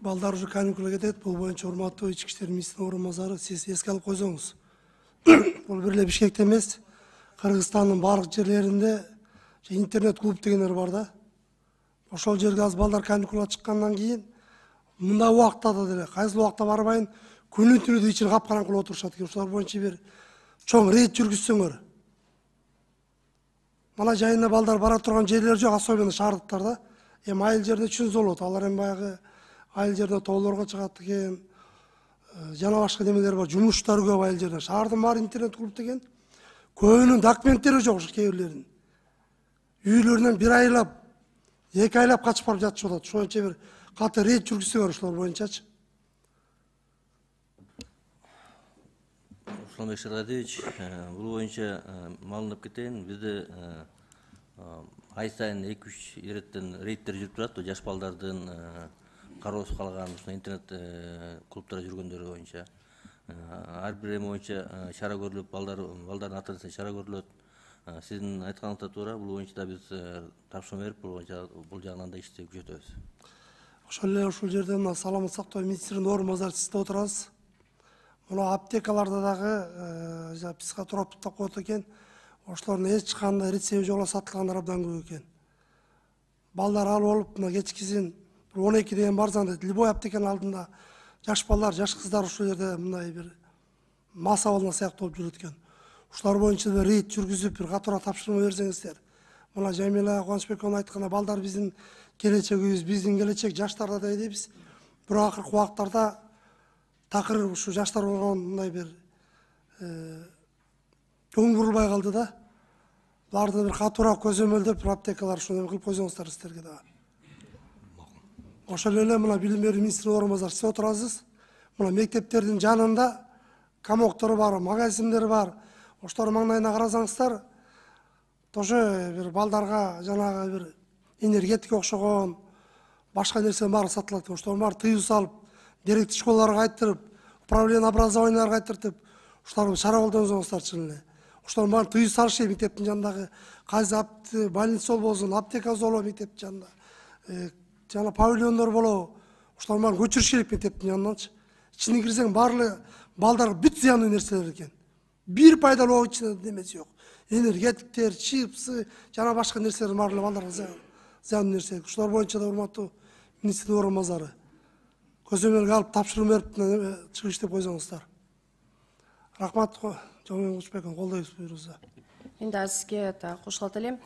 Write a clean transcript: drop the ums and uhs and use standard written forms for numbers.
балдар уже каникулга кетет. Бул боюнча урматтуу ички иштер министринин орун базары, сиз эске алып койсоңуз. Бул бир эле Бишкекте эмес, Кыргызстандын барлык жерлеринде интернет клуб дегендер бар да. Ошол жерге аз балдар каникулга чыккандан кийин мындай убакта да деле кайсыл убакта барбайын күнү түнү ичин капкараңкы отурушат экен. Ошолор боюнча бир чоң рейд жүргүзсөңөр. Мына жайында балдар бара турган жерлер жок, особенно шаардыктарда. Эми айыл жерде чүн болот. Алар эми баягы айыл жерде тоолорго чыгат экен. Жана башка немелер бар, жумуштар көп айыл жерде. Шаардын баары интернет клуб деген. Көбүнүн документтери жок ушу кээ-бирлеринин. Үйлөрүнөн бир айлап, 2 айлап качып барып жатышып атат. Ошончо бир каты рейд жүргүзсөңөр ошолор боюнчачы. Руслан Шарадевич, бул боюнча маалымдап кетейин. Бизде ай сайын 2-3 иреттен рейдтер жүрүп турат. Жаш балдардын кароосуз калган интернет клубтарда жүргөндөрү боюнча. Ар бир эми боюнча чара көрүлүп, балдардын ата-энесине чара көрүлөт. Сиздин айтканыңызда туура, бул боюнча да биз тапшырма берип, бул жагынан да ишти күчөтөбүз. Ошол эле ушул жерде мына саламат сактоо министринин орун базары сиз деп отурасыз. Мына аптекаларда дагы психотроптук деп коет экен. Ошолордун эч кандай рецепти жок эле сатылгандар абдан көп экен. Балдар алып алып, мына кечкисин 12-ден барсаң дейт, любой аптеканын алдында жаш балдар, жаш кыздар ушул жерде мындай бир маса болгон сыяктуу болуп жүрөт экен. Ушулар боюнча да рейд жүргүзүп, бир катуура тапшырма берсеңиздер. Мына Жамила Кубанычбековна айткандай, балдар биздин келечегибиз, биздин келечек жаштарда дейбиз. Бирок акыркы убактарда такыр ушу жаштар болгон мындай бир көң бурулбай калды да. Буларды бир катуура көзөмөлдөп, аптекалар ушуну кылып койсоңуздар сиздерге да. Ошол эле мына билим берүү министринин орун базары сиз отурасыз. Мына мектептердин жанында камоктор бар, магазиндер бар. Ошолор маңдайына карасаңыздар, тоже бир балдарга жанагы бир энергетика окшогон башка нерсенин баары сатылат. Ошолордун баары тыюу салып, директор школаларга кайтырып, управление образованияларга кайтыртып, ушуларды чара колдонсоңуздар чын эле. Ошолордун баарын тыюу салыш керек мектептин жанындагы кайсы больница болбосун, аптека болобу мектептин жанында. Жана павильондор болобу, ушулардын баарын көчүрүш керек мектептин жанынанчы. Ичине кирсең баары балдарга бүт зыяндуу нерселер экен. Бир пайдалуу ичинде немеси жок. Энергетиктер, чипсы, жана башка нерселер баары балдарга зыяндуу нерсе. Ушулар боюнча да урматтуу министрдин орун базары көзөмөлгө алып тапшырма берип чыгыш деп койсоңуздар. Рахмат, Жомон Кучбеков, колдойбуз буйруңузга. Мен да сизге кошулат элем.